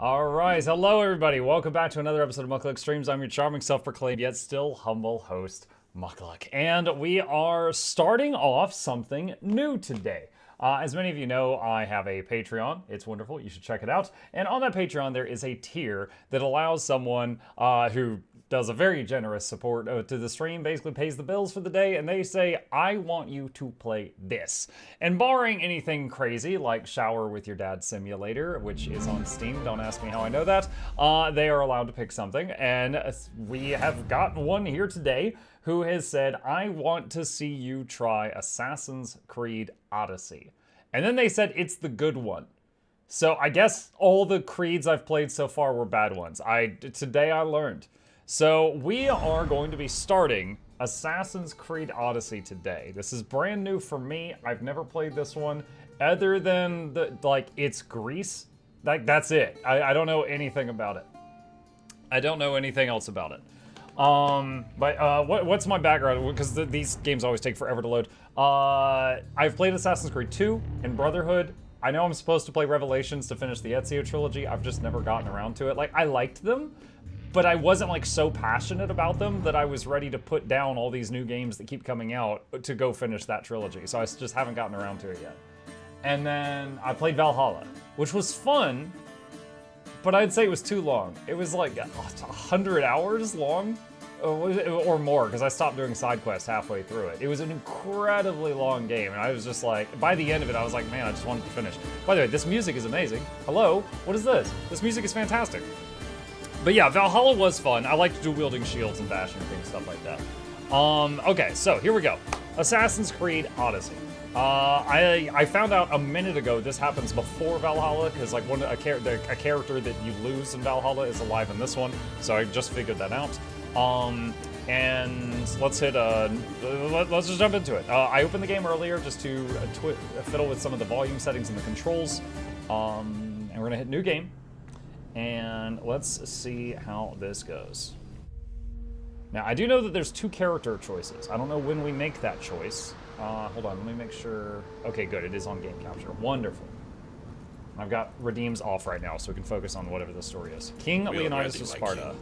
Alright, hello everybody. Welcome back to another episode of Mukluk Streams. I'm your charming, self-proclaimed, yet still humble host, Mukluk. And we are starting off something new today. As many of you know, I have a Patreon. It's wonderful. You should check it out. And on that Patreon, there is a tier that allows someone who does a very generous support to the stream, basically pays the bills for the day, and they say, I want you to play this. And barring anything crazy, like Shower with Your Dad Simulator, which is on Steam, don't ask me how I know that, they are allowed to pick something. And we have gotten one here today who has said, I want to see you try Assassin's Creed Odyssey. And then they said, it's the good one. So I guess all the Creeds I've played so far were bad ones. Today I learned. So we are going to be starting Assassin's Creed Odyssey today. This is brand new for me. I've never played this one other than it's Greece. That's it. I don't know anything about it. I don't know anything else about it. What's my background? Because these games always take forever to load. I've played Assassin's Creed 2 and Brotherhood. I know I'm supposed to play Revelations to finish the Ezio trilogy. I've just never gotten around to it. I liked them, but I wasn't so passionate about them that I was ready to put down all these new games that keep coming out to go finish that trilogy. So I just haven't gotten around to it yet. And then I played Valhalla, which was fun, but I'd say it was too long. It was 100 hours long or more, because I stopped doing side quests halfway through it. It was an incredibly long game, and I was just by the end of it, I was like, man, I just wanted to finish. By the way, this music is amazing. Hello? What is this? This music is fantastic. But yeah, Valhalla was fun. I liked dual-wielding shields and bashing things, stuff like that. Okay, so here we go. Assassin's Creed Odyssey. I found out a minute ago this happens before Valhalla, because a character that you lose in Valhalla is alive in this one, so I just figured that out. And let's just jump into it. I opened the game earlier just to fiddle with some of the volume settings and the controls, and we're gonna hit new game. And let's see how this goes. Now, I do know that there's two character choices. I don't know when we make that choice. Hold on, let me make sure. Okay, good, it is on game capture. Wonderful. I've got redeems off right now, so we can focus on whatever the story is. King Leonidas of Sparta.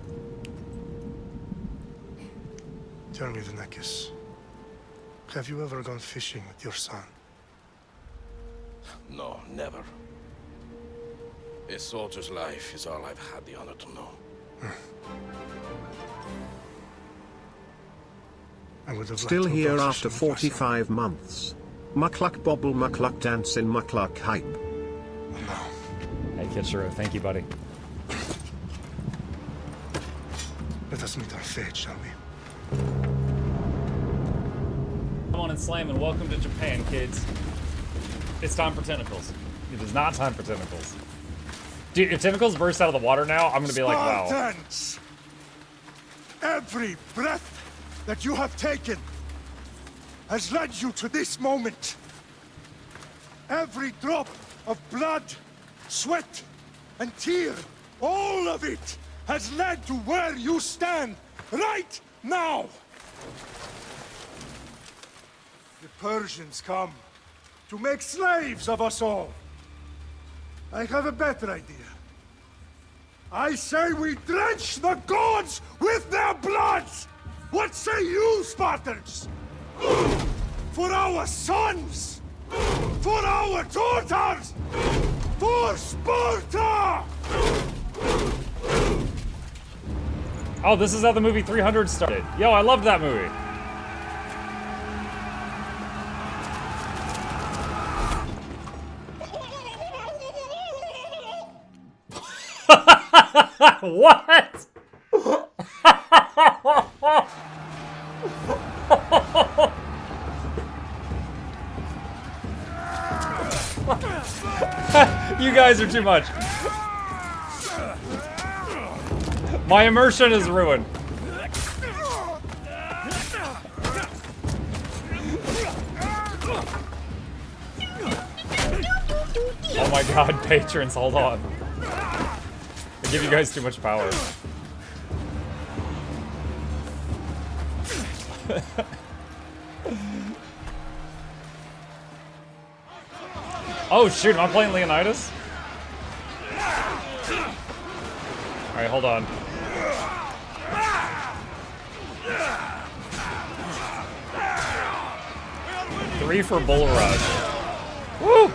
Tell me, Vinicius, have you ever gone fishing with your son? No, never. A soldier's life is all I've had the honor to know. I would have Still liked to here go after fishing with my son. 45 months. Mukluk bobble, Mukluk dance in Mukluk hype. Hey, Kitshiro, thank you, buddy. Let us meet our fate, shall we? Come on and slam, and welcome to Japan, kids. It's time for tentacles. It is not time for tentacles. Dude, if tentacles burst out of the water now, I'm gonna be like, wow. Spartans! Every breath that you have taken has led you to this moment. Every drop of blood, sweat, and tear, all of it has led to where you stand right now. The Persians come to make slaves of us all. I have a better idea. I say we drench the gods with their bloods! What say you, Spartans? For our sons! For our daughters! For Sparta! Oh, this is how the movie 300 started. Yo, I loved that movie. What? You guys are too much. My immersion is ruined. Oh my god, patrons, hold on. I give you guys too much power. Oh shoot, am I playing Leonidas? Alright, hold on. Three for Bull Rush. Woo!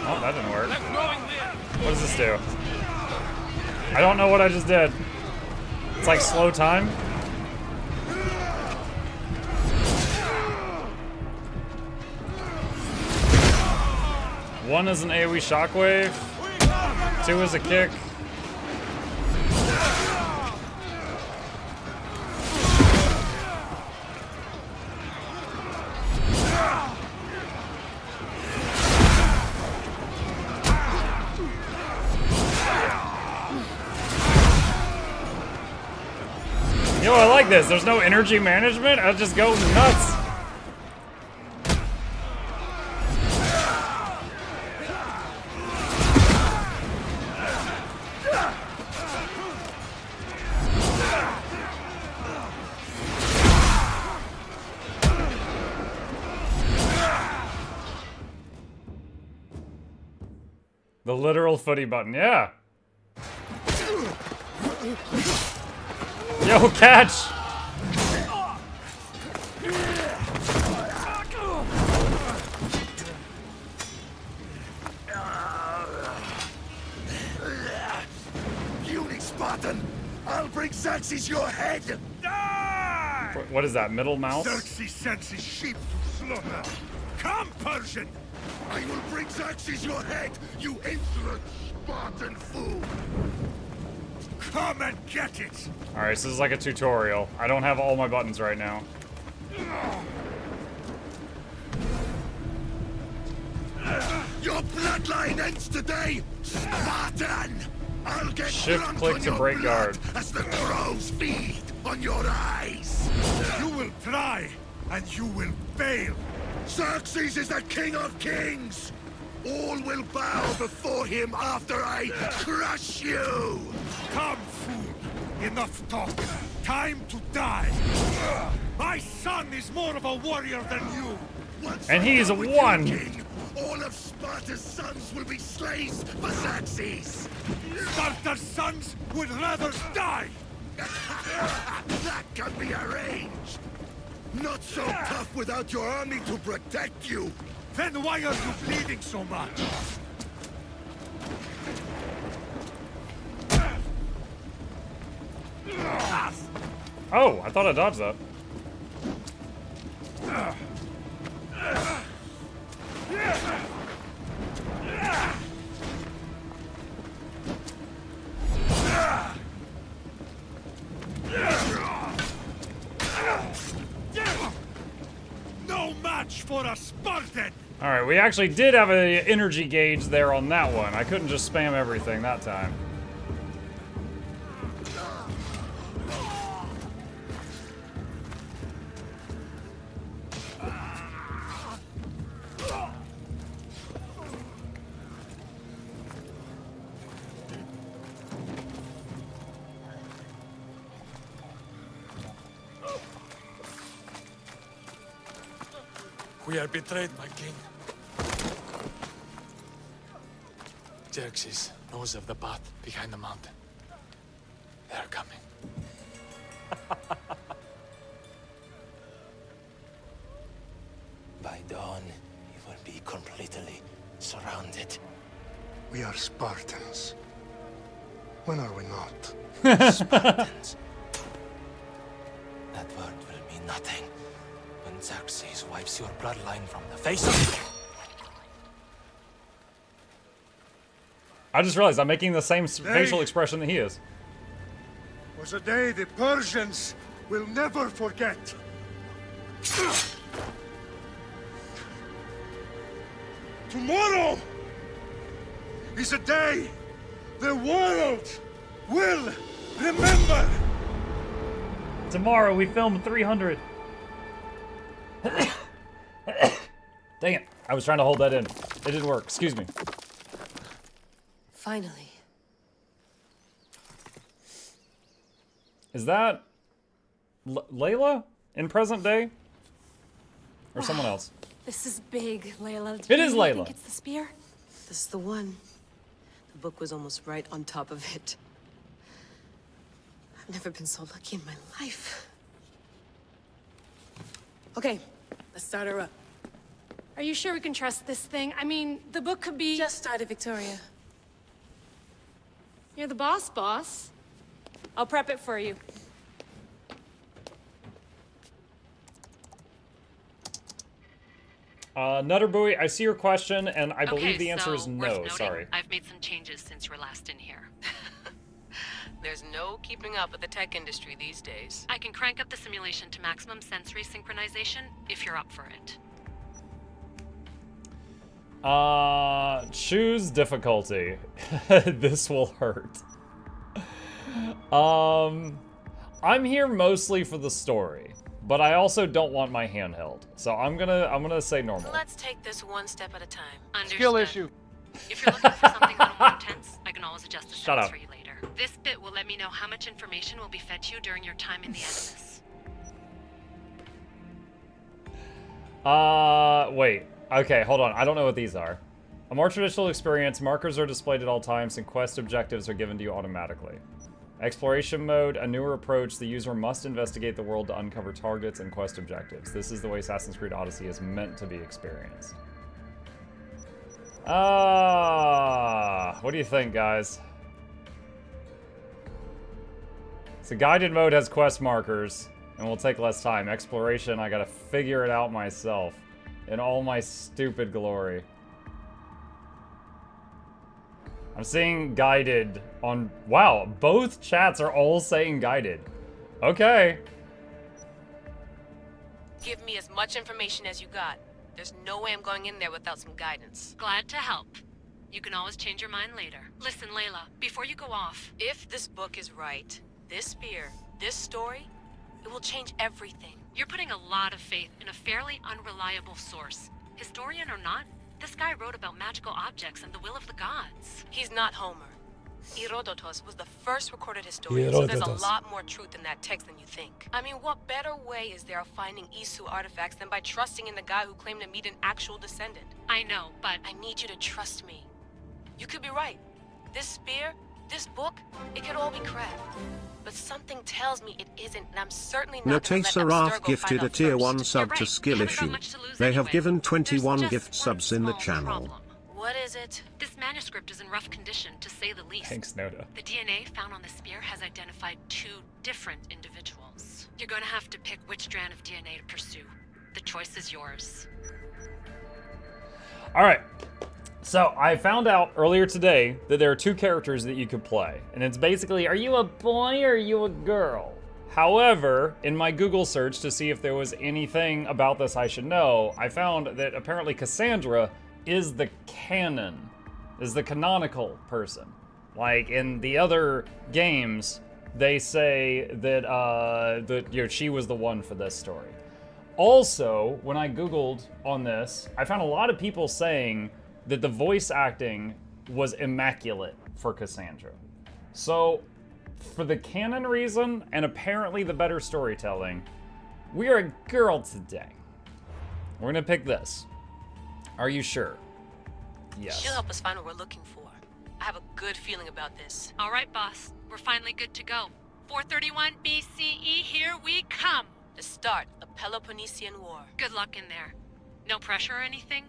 Oh, that didn't work. What does this do? I don't know what I just did. It's like slow time. One is an AoE shockwave. Two is a kick. Yo, I like this. There's no energy management. I just go nuts. The literal footy button, yeah. Yo, catch! Puny Spartan! I'll bring Xerxes your head! Die! What is that, middle mouse? Xerxes sends his sheep to slaughter. Come, Persian! I will bring Xerxes your head, you insolent Spartan fool! Come and get it! Alright, so this is like a tutorial. I don't have all my buttons right now. Your bloodline ends today, Spartan! I'll get Shift drunk click on to your break blood guard. as the crows feed on your eyes! You will try, and you will fail! Xerxes is the king of kings! All will bow before him after I crush you! Come, fool! Enough talk! Time to die! My son is more of a warrior than you! Once And he's I'm done with one. you, king, all of Sparta's sons will be slaves for Xerxes! Sparta's sons would rather die! That can be arranged! Not so tough without your army to protect you! Then why are you bleeding so much? Oh, I thought I dodged that. No match for a Spartan! Alright, we actually did have an energy gauge there on that one. I couldn't just spam everything that time. We are betrayed, my king. Xerxes knows of the path behind the mountain. They're coming. By dawn, you will be completely surrounded. We are Spartans. When are we not? Spartans. That word will mean nothing when Xerxes wipes your bloodline from the face of... I just realized I'm making the same facial expression that he is. Was a day the Persians will never forget. Tomorrow is a day the world will remember. Tomorrow we film 300. Dang it. I was trying to hold that in. It didn't work. Excuse me. Finally. Is that Layla in present day? Or someone else? This is big, Layla. It is Layla. Think it's the spear? This is the one. The book was almost right on top of it. I've never been so lucky in my life. Okay, let's start her up. Are you sure we can trust this thing? I mean, the book could be... Just started, Victoria. You're the boss. I'll prep it for you. Nutterbuoy, I see your question, and I believe Okay, the answer is so, no. worth noting, Sorry. I've made some changes since you were last in here. There's no keeping up with the tech industry these days. I can crank up the simulation to maximum sensory synchronization if you're up for it. Choose difficulty. This will hurt. I'm here mostly for the story, but I also don't want my hand held. So I'm gonna say normal. Let's take this one step at a time. Understood. Skill issue. If you're looking for something a little more intense, I can always adjust the Shut settings up. for you later. This bit will let me know how much information will be fed to you during your time in the Animus. Wait. Okay, hold on. I don't know what these are. A more traditional experience, markers are displayed at all times and quest objectives are given to you automatically. Exploration mode, a newer approach. The user must investigate the world to uncover targets and quest objectives. This is the way Assassin's Creed Odyssey is meant to be experienced. What do you think, guys? So guided mode has quest markers and will take less time. Exploration, I gotta figure it out myself in all my stupid glory. I'm seeing guided on... Wow, both chats are all saying guided. Okay. Give me as much information as you got. There's no way I'm going in there without some guidance. Glad to help. You can always change your mind later. Listen, Layla, before you go off... If this book is right, this spear, this story, it will change everything. You're putting a lot of faith in a fairly unreliable source. Historian or not, this guy wrote about magical objects and the will of the gods. He's not Homer. Herodotus was the first recorded historian, so there's a lot more truth in that text than you think. I mean, what better way is there of finding Isu artifacts than by trusting in the guy who claimed to meet an actual descendant? I know, but... I need you to trust me. You could be right. This spear, this book, it could all be crap. But something tells me it isn't, and I'm certainly not gonna let Notesaraf Abstergo gifted find a out tier first. 1 sub You're to right. Skill Haven't got Issue. much to lose They have anyway. given There's 21 just gift one subs in the small channel. problem. What is it? This manuscript is in rough condition, to say the least. Thanks, Noda. The DNA found on the spear has identified 2 different individuals. You're going to have to pick which strand of DNA to pursue. The choice is yours. All right. So I found out earlier today that there are 2 characters that you could play. And it's basically, are you a boy or are you a girl? However, in my Google search to see if there was anything about this I should know, I found that apparently Cassandra is the canon, is the canonical person. Like in the other games, they say that she was the one for this story. Also, when I Googled on this, I found a lot of people saying that the voice acting was immaculate for Cassandra. So, for the canon reason, and apparently the better storytelling, we are a girl today. We're gonna pick this. Are you sure? Yes. She'll help us find what we're looking for. I have a good feeling about this. All right, boss. We're finally good to go. 431 BCE, here we come. The start of Peloponnesian War. Good luck in there. No pressure or anything,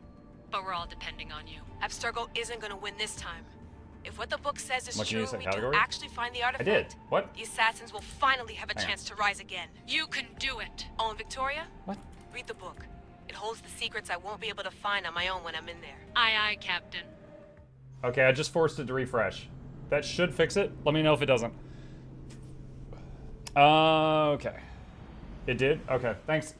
but we're all depending on you. Abstergo isn't gonna win this time. If what the book says is What can true, you say, we category? do actually find the I artifact. did. What? The assassins will finally have a Hang on. chance to rise again. You can do it. Oh, and Victoria? What? Read the book. It holds the secrets I won't be able to find on my own when I'm in there. Aye, aye, Captain. Okay, I just forced it to refresh. That should fix it. Let me know if it doesn't. Okay. It did? Okay, thanks.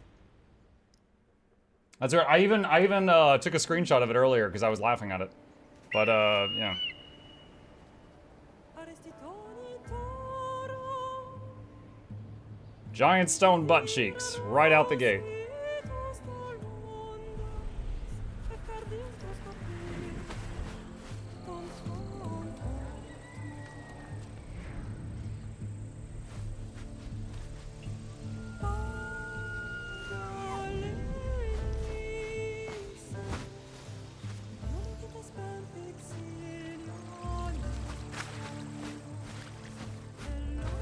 That's right. I even took a screenshot of it earlier because I was laughing at it. But, yeah. Giant stone butt cheeks, right out the gate.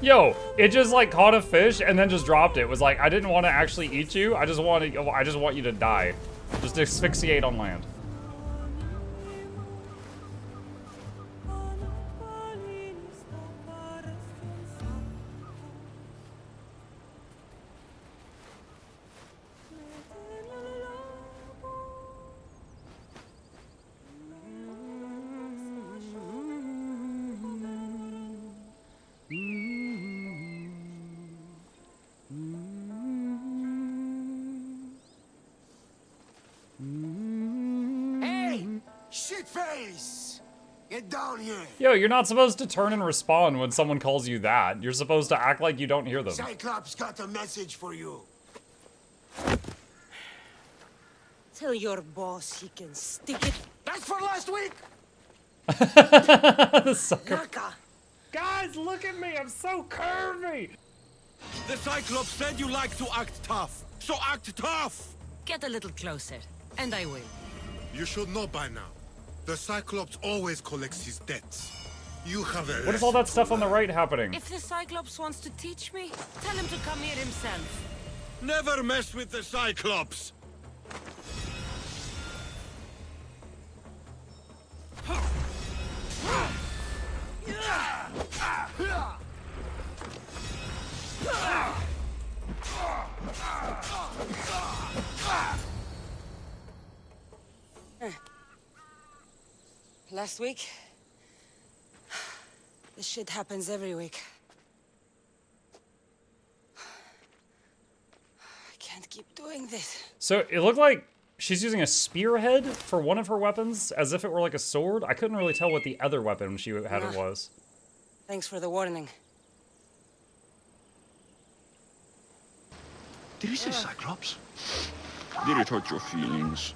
Yo, it just like caught a fish and then just dropped it. It was like, I didn't want to actually eat you. I just want you to die. Just asphyxiate on land. Hey! Shitface! Get down here! Yo, you're not supposed to turn and respond when someone calls you that. You're supposed to act like you don't hear them. Cyclops got a message for you. Tell your boss he can stick it. That's for last week! The sucker. Naka. Guys, look at me. I'm so curvy. The Cyclops said you like to act tough, so act tough! Get a little closer, and I will. You should know by now. The Cyclops always collects his debts. You have a What is all that stuff on the right happening? If the Cyclops wants to teach me, tell him to come here himself. Never mess with the Cyclops! Last week? This shit happens every week. I can't keep doing this. So it looked like she's using a spearhead for one of her weapons, as if it were like a sword. I couldn't really tell what the other weapon she had it was. Thanks for the warning. Did he say Cyclops? Did it hurt your feelings?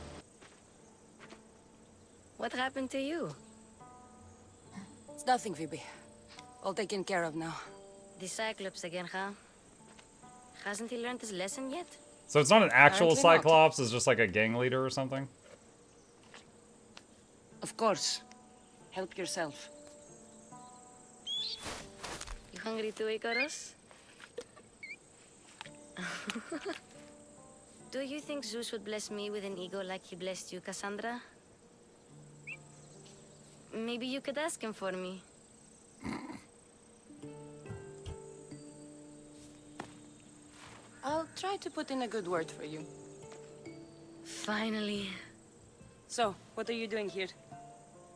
What happened to you? It's nothing, Phoebe. All taken care of now. The Cyclops again, huh? Hasn't he learned his lesson yet? So it's not an actual Apparently not. Cyclops, it's just like a gang leader or something? Of course. Help yourself. You hungry too, Icarus? Do you think Zeus would bless me with an ego like he blessed you, Cassandra? Maybe you could ask him for me. I'll try to put in a good word for you. Finally. So, what are you doing here?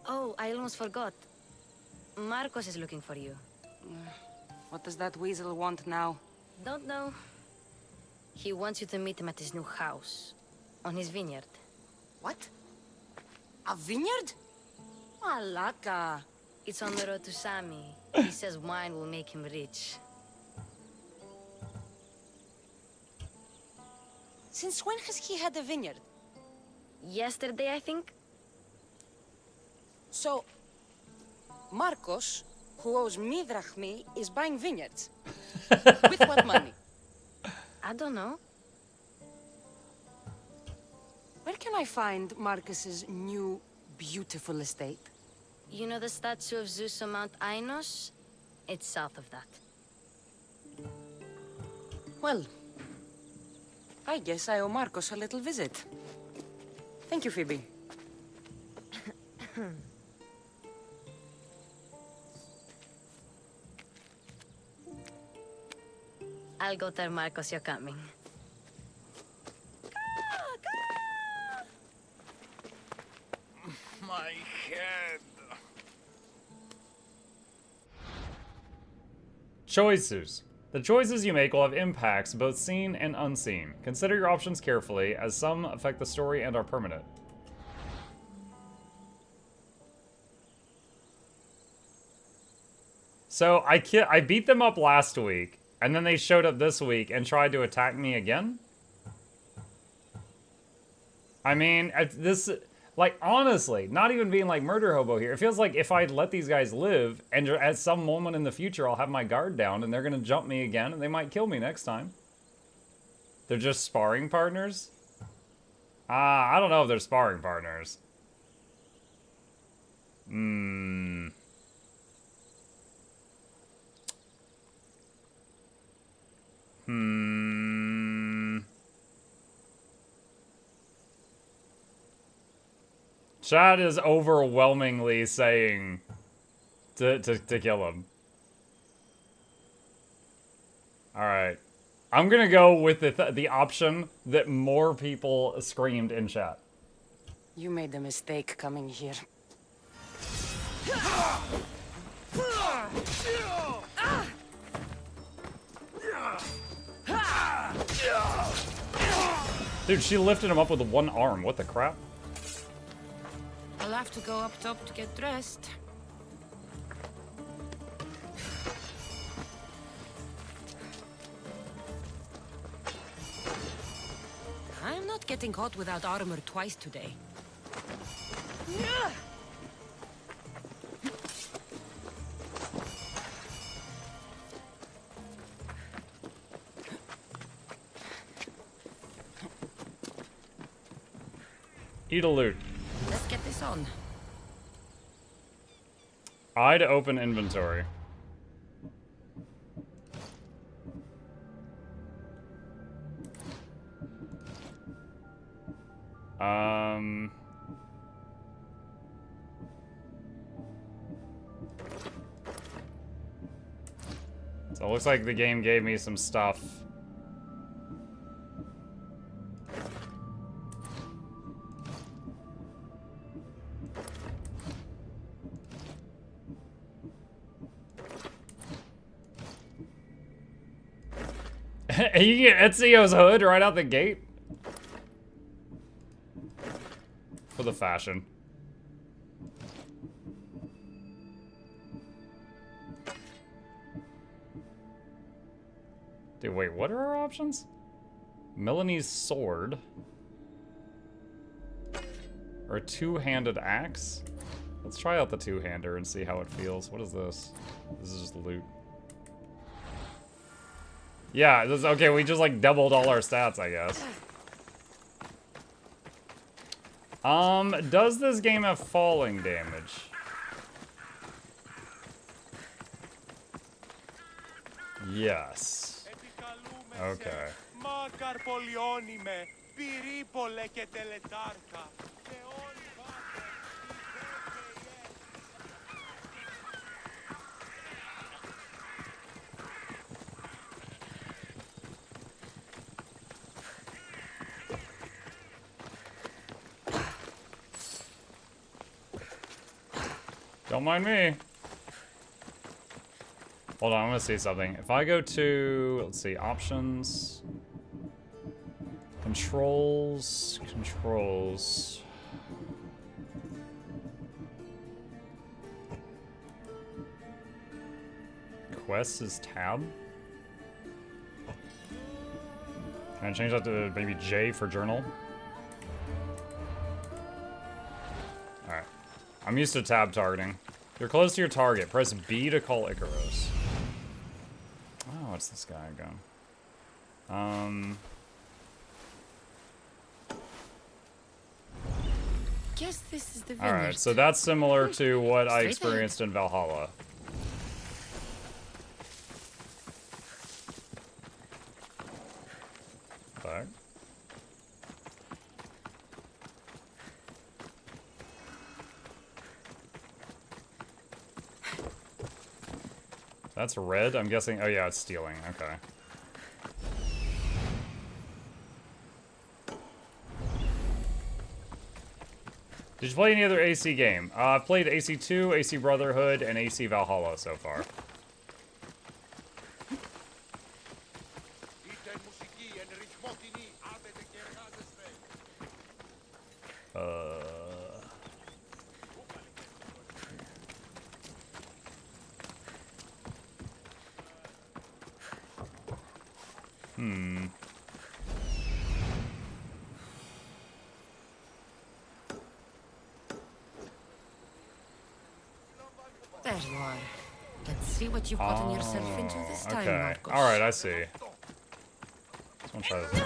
Oh, I almost forgot. Marcos is looking for you. What does that weasel want now? Don't know. He wants you to meet him at his new house. On his vineyard. What? A vineyard? Malaka. It's on the road to Sami. He says wine will make him rich. Since when has he had a vineyard? Yesterday, I think? So, Marcos, who owes me drachmi, is buying vineyards. With what money? I don't know. Where can I find Marcus's new, beautiful estate? You know the statue of Zeus on Mount Ainos? It's south of that. Well, I guess I owe Marcos a little visit. Thank you, Phoebe. I'll go tell Marcos you're coming. My head. Choices. The choices you make will have impacts, both seen and unseen. Consider your options carefully, as some affect the story and are permanent. So I beat them up last week, and then they showed up this week and tried to attack me again? I mean, this, like, honestly, not even being like murder hobo here, it feels like if I let these guys live, and at some moment in the future I'll have my guard down, and they're gonna jump me again, and they might kill me next time. They're just sparring partners? I don't know if they're sparring partners. Chad is overwhelmingly saying to kill him. Alright. I'm gonna go with the option that more people screamed in chat. You made the mistake coming here. Dude, she lifted him up with one arm. What the crap? I'll have to go up top to get dressed. I'm not getting caught without armor twice today. Eat a loot. Let's get this on. I to open inventory. So it looks like the game gave me some stuff. You get Ezio's hood right out the gate? For the fashion. Dude, wait, what are our options? Melanie's sword. Or a two-handed axe? Let's try out the two-hander and see how it feels. What is this? This is just loot. Yeah, this, okay, we just like doubled all our stats, I guess. Does this game have falling damage? Yes. Okay. Don't mind me. Hold on, I'm gonna see something. If I go to, let's see, options, controls. Quests is tab. Can I change that to maybe J for journal? Alright. I'm used to tab targeting. You're close to your target. Press B to call Icarus. Oh, what's this guy going? Guess this is the vineyard. Alright, so that's similar to what I experienced in Valhalla. Back. That's red, I'm guessing. Oh yeah, it's stealing. Okay. Did you play any other AC game? I've played AC2, AC Brotherhood, and AC Valhalla so far. There you are. Let's see what you've gotten yourself into this time, Okay. Marcos. Alright, I see. Let's try this.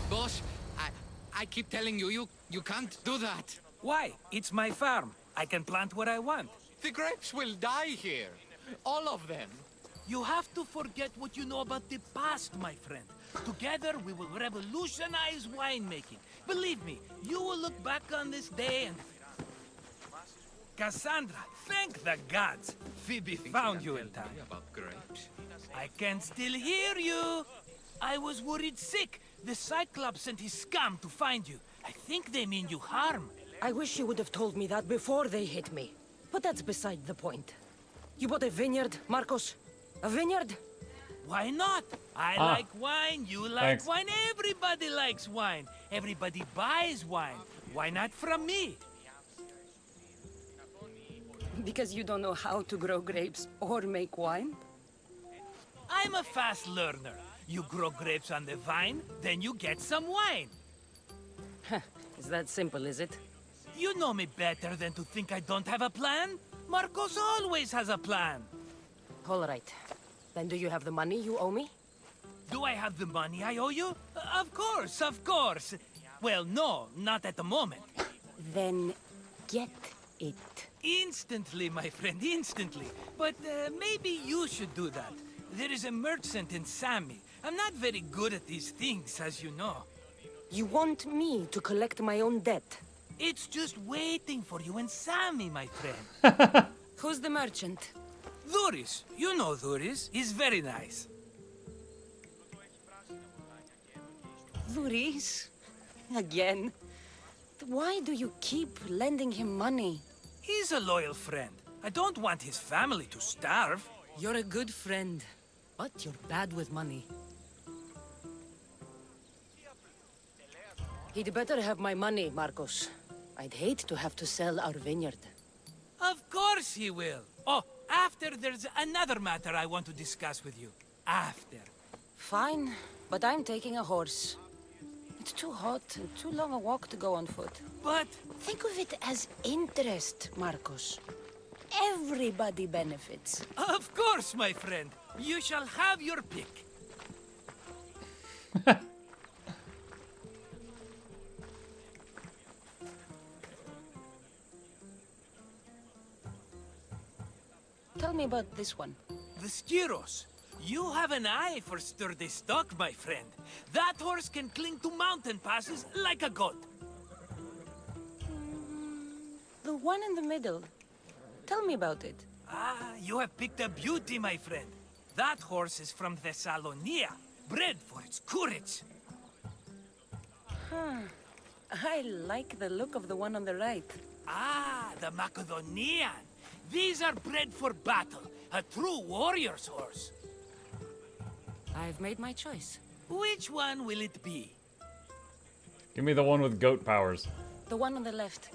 Boss, I I keep telling you, you can't do that. Why? It's my farm. I can plant what I want. The grapes will die here. All of them. You have to forget what you know about the past, my friend. Together, we will revolutionize winemaking. Believe me, you will look back on this day and... Cassandra, thank the gods. Phoebe found you in time. About grapes? I can still hear you. I was worried sick. The Cyclops sent his scum to find you. I think they mean you harm. I wish you would have told me that before they hit me. But that's beside the point. You bought a vineyard, Marcos? A vineyard? Why not? I like wine, you like Thanks. wine, everybody likes wine. Everybody buys wine. Why not from me? Because you don't know how to grow grapes or make wine? I'm a fast learner. You grow grapes on the vine, then you get some wine. Is that simple, is it? You know me better than to think I don't have a plan. Marcos always has a plan. All right. Then do you have the money you owe me? Do I have the money I owe you? Of course, of course. Well, no, not at the moment. Then get it. Instantly, my friend, instantly. But maybe you should do that. There is a merchant in Sammy. I'm not very good at these things, as you know. You want me to collect my own debt? It's just waiting for you in Sammy, my friend. Who's the merchant? Dhuris. You know Dhuris. He's very nice. Dhuris? Again? Why do you keep lending him money? He's a loyal friend. I don't want his family to starve. You're a good friend, but you're bad with money. He'd better have my money, Marcos. I'd hate to have to sell our vineyard. Of course he will. Oh, after there's another matter I want to discuss with you. After. Fine, but I'm taking a horse. It's too hot and too long a walk to go on foot. But... think of it as interest, Marcos. Everybody benefits. Of course, my friend. You shall have your pick. Tell me about this one. The Skiros. You have an eye for sturdy stock, my friend. That horse can cling to mountain passes like a goat. The one in the middle. Tell me about it. Ah, you have picked a beauty, my friend. That horse is from Thessalonia, bred for its courage. I like the look of the one on the right. Ah, the Macedonian. These are bred for battle, a true warrior's horse. I've made my choice. Which one will it be? Give me the one with goat powers. The one on the left.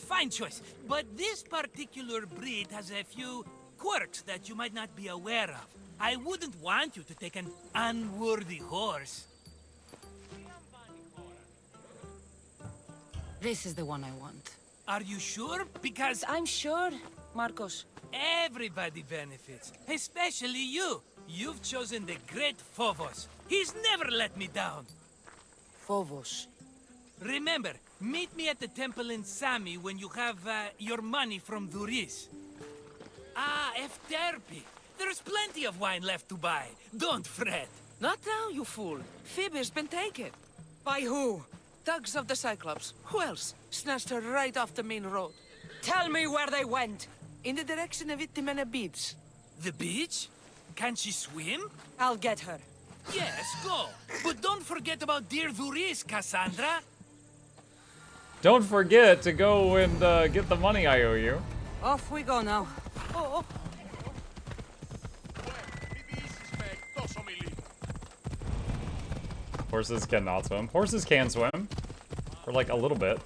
Fine choice. But this particular breed has a few quirks that you might not be aware of. I wouldn't want you to take an unworthy horse. This is the one I want. Are you sure? Because I'm sure, Marcos. Everybody benefits, especially you. You've chosen the great Phobos. He's never let me down. Phobos. Remember, meet me at the temple in Sami when you have your money from Dhuris. Ah, Efterpi. There's plenty of wine left to buy. Don't fret. Not now, you fool. Phoebe's been taken. By who? Thugs of the Cyclops. Who else? Snatched her right off the main road. Tell me where they went. In the direction of Itimena Beach. The beach? Can she swim? I'll get her. Yes, go. But don't forget about dear Dhuris, Cassandra. Don't forget to go and get the money I owe you. Off we go now. Oh. Horses cannot swim. Horses can swim. For like a little bit.